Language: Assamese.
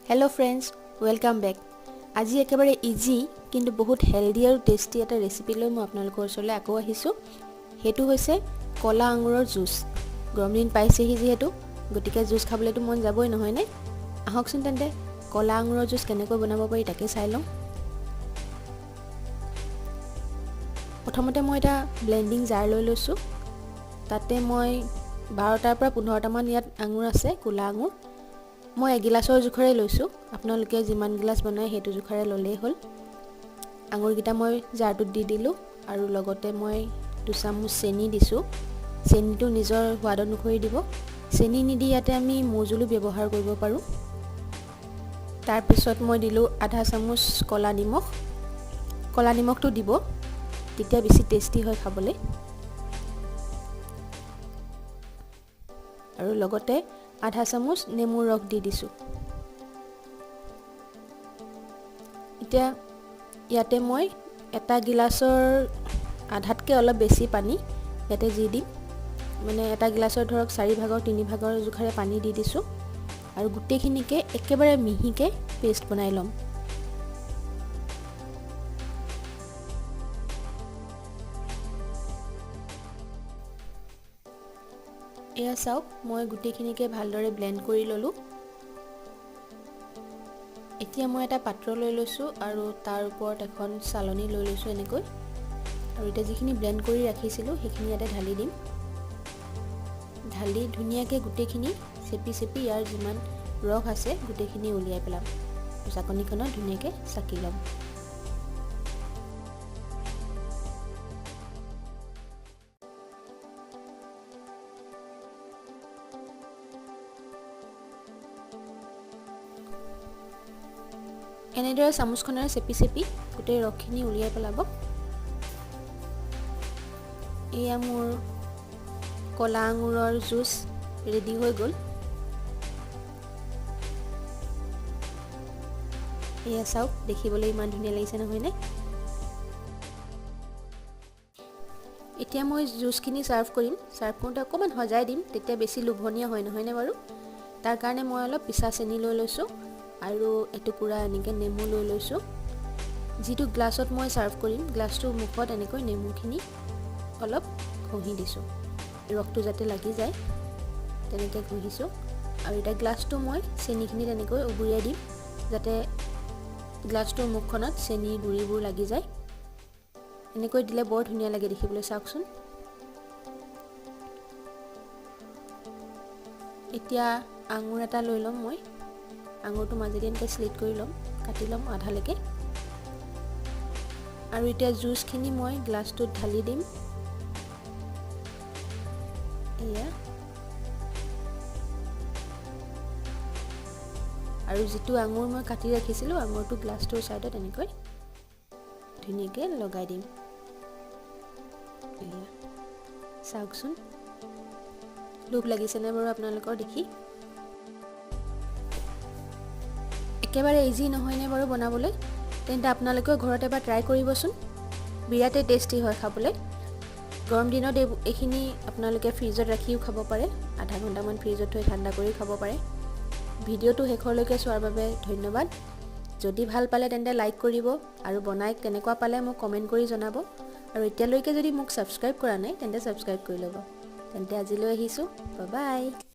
Hello friends, welcome back. আজি একেবাৰে ইজি কিন্তু বহুত হেলদি আৰু টেষ্টি এটা ৰেচিপি লৈ মই আপোনালোকৰ ওচৰলৈ আকৌ আহিছোঁ। হেতু হৈছে কলা আঙুৰৰ জুচ। গৰম দিন পাইছেহি যেহেতু গতিকে জুচ খাবলৈতো মন যাবই নহয় নে? আহকচোন তেন্তে কলা আঙুৰৰ জুচ কেনেকৈ বনাব পাৰি তাকে চাই লওঁ। প্ৰথমতে মই এটা ব্লেন্ডিং জাৰ লৈ লৈছোঁ। তাতে মই 12টাৰ পৰা 15টা মান ইয়াত আঙুৰ আছে, কলা আঙুৰ। মই 1 গিলাসৰ জোখৰে লৈছোঁ। আপোনালোকে যিমান গিলাস বনায় সেইটো জোখৰে ল'লেই হ'ল। আঙুৰকিটা মই জাৰটোত দি দিলোঁ আৰু লগতে মই 2 চামুচ চেনি দিছোঁ। চেনিটো নিজৰ সোৱাদ অনুসৰি দিব। চেনি নিদি ইয়াতে আমি মৌজুলো ব্যৱহাৰ কৰিব পাৰোঁ। তাৰ পিছত মই দিলোঁ আধা চামুচ কলা নিমখ। কলা নিমখটো দিব, তেতিয়া বেছি টেষ্টি হয় খাবলৈ। আৰু লগতে আধা চামুচ নেমুৰ ৰস দি দিছোঁ। এতিয়া ইয়াতে মই এটা গিলাসৰ আধাতকৈ অলপ বেছি পানী ইয়াতে দি দিম। মানে এটা গিলাসৰ ধৰক 4 ভাগৰ 3 ভাগৰ জোখাৰে পানী দি দিছোঁ আৰু গোটেইখিনিকে একেবাৰে মিহিকে পেষ্ট বনাই ল'ম। এয়া চাওক, মই গোটেইখিনিকে ভালদৰে ব্লেন্ড কৰি ল'লোঁ। এতিয়া মই এটা পাত্ৰ লৈ লৈছোঁ আৰু তাৰ ওপৰত এখন চালনী লৈ লৈছোঁ এনেকৈ। আৰু এতিয়া যিখিনি ব্লেন্ড কৰি ৰাখিছিলোঁ সেইখিনি ইয়াতে ঢালি দিম। ঢালি ধুনীয়াকৈ গোটেইখিনি চেপি চেপি ইয়াৰ যিমান ৰস আছে গোটেইখিনি উলিয়াই পেলাম। চাকনিখনত ধুনীয়াকৈ চাকি ল'ম। এনেদৰে চামুচখনেৰে চেপি চেপি গোটেই ৰসখিনি উলিয়াই পেলাব। এয়া মোৰ কলা আঙুৰৰ জুচ ৰেডি হৈ গ'ল। এয়া চাওক, দেখিবলৈ ইমান ধুনীয়া লাগিছে নহয়নে? এতিয়া মই জুচখিনি চাৰ্ভ কৰিম। চাৰ্ভ কৰোঁতে অকণমান সজাই দিম, তেতিয়া বেছি লোভনীয় হয় নহয়নে বাৰু? তাৰ কাৰণে মই অলপ পিচা চেনি লৈ লৈছোঁ আৰু এটুকুৰা এনেকৈ নেমু লৈ লৈছোঁ। যিটো গ্লাছত মই চাৰ্ভ কৰিম গ্লাছটোৰ মুখত এনেকৈ নেমুখিনি অলপ ঘঁহি দিছোঁ, ৰসটো যাতে লাগি যায় তেনেকৈ ঘঁহিছোঁ। আৰু এতিয়া গ্লাছটো মই চেনিখিনি তেনেকৈ উবুৰিয়াই দিম যাতে গ্লাছটোৰ মুখখনত চেনিৰ গুৰিবোৰ লাগি যায়। এনেকৈ দিলে বৰ ধুনীয়া লাগে দেখিবলৈ, চাওকচোন। এতিয়া আঙুৰ এটা লৈ ল'ম মই। আঙুৰটো মাজেদি এনেকৈ স্লিট কৰি ল'ম, কাটি ল'ম আধালৈকে। আৰু এতিয়া জুচখিনি মই গ্লাছটোত ঢালি দিম। এয়া, আৰু যিটো আঙুৰ মই কাটি ৰাখিছিলোঁ আঙুৰটো গ্লাছটোৰ ছাইডত এনেকৈ ধুনীয়াকৈ লগাই দিম। এয়া চাওকচোন, লোভ লাগিছেনে বাৰু আপোনালোকৰ দেখি? একেবাৰে ইজি নহয়নে বাৰু বনাবলৈ? তেন্তে আপোনালোকেও ঘৰত এবাৰ ট্ৰাই কৰিবচোন। বিৰাটেই টেষ্টি হয় খাবলৈ। গৰম দিনত এইখিনি আপোনালোকে ফ্ৰিজত ৰাখিও খাব পাৰে। আধা ঘণ্টামান ফ্ৰিজত থৈ ঠাণ্ডা কৰি খাব পাৰে। ভিডিঅ'টো শেষলৈকে চোৱাৰ বাবে ধন্যবাদ। যদি ভাল পালে তেন্তে লাইক কৰিব আৰু বনাই কেনেকুৱা পালে মোক কমেণ্ট কৰি জনাব। আৰু এতিয়ালৈকে যদি মোক ছাবস্ক্ৰাইব কৰা নাই তেন্তে ছাবস্ক্ৰাইব কৰি ল'ব। তেন্তে আজিলৈ আহিছোঁ, বাই বাই।